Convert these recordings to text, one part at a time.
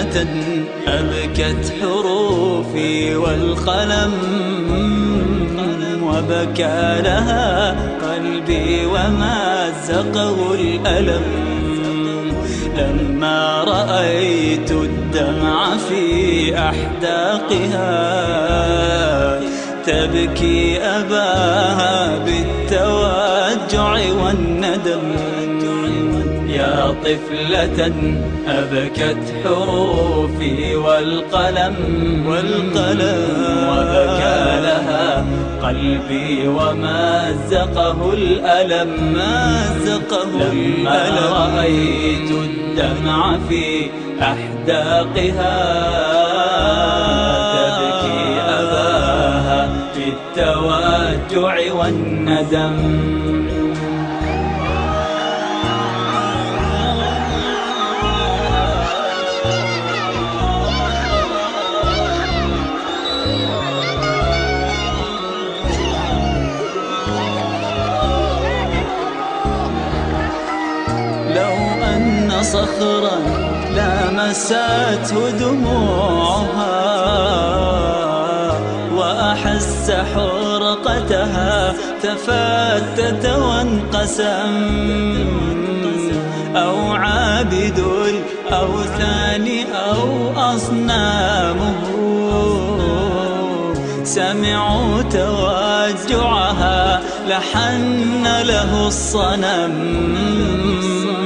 طفلة أبكت حروفي والقلم، وبكى لها قلبي ومازقه الألم. لما رأيت الدمع في أحداقها تبكي أباها بالتوجع والندم. يا طفلة أبكت حروفي والقلم، وبكى لها قلبي ومازقه الألم. لما رأيت الدمع في أحداقها تبكي أباها بالتوجع والندم. لو أن صخرا لامسته دموعها وأحس حرقتها تفتت وانقسم، أو عابد الأوثان أو أصنامه سمعوا توجعها لحن له الصنم.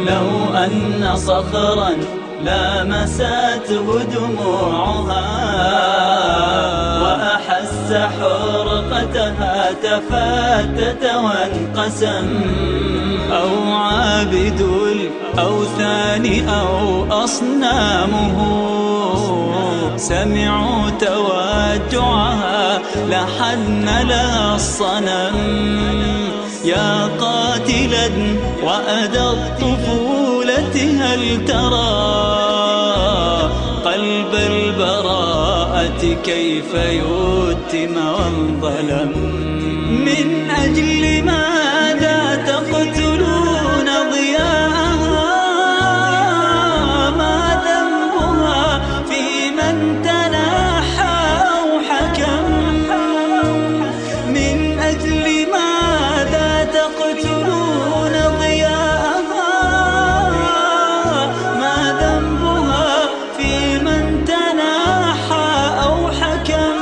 لو أن صخرا لامسته دموعها وأحس حرقتها تفتت وانقسم، أو عابد الأوثان أو أصنامه سمعوا توجعها لحن لها الصنم. يا قاتلا وأدى الطفولة هل ترى قلب البراءة كيف يتم وانظلم؟ من أجل ماذا تقتلون ضياءها؟ ما ذنبها في من تناحى أو حكم؟ من أجل ماذا تقتلون ضياءها؟ ما ذنبها في من تناحى أو حكم؟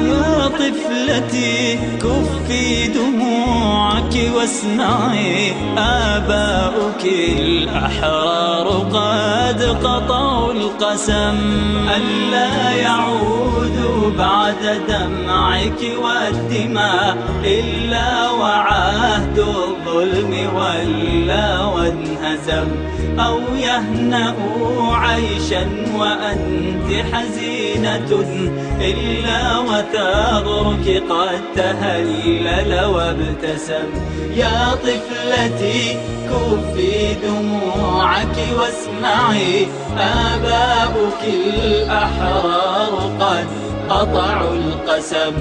يا طفلتي كفي دموعك واسمعي، آباؤك الأحرار قد قطعوا القسم ألا يعودوا بعد دمعك والدماء إلا وعهد الظلم ولا وانهزم، أو يهنأوا عيشا وأنت حزينة إلا وثغرك قد تهلل وابتسم. يا طفلتي كفي دموعك واسمعي، آباؤك الأحرار قد قطعوا القسم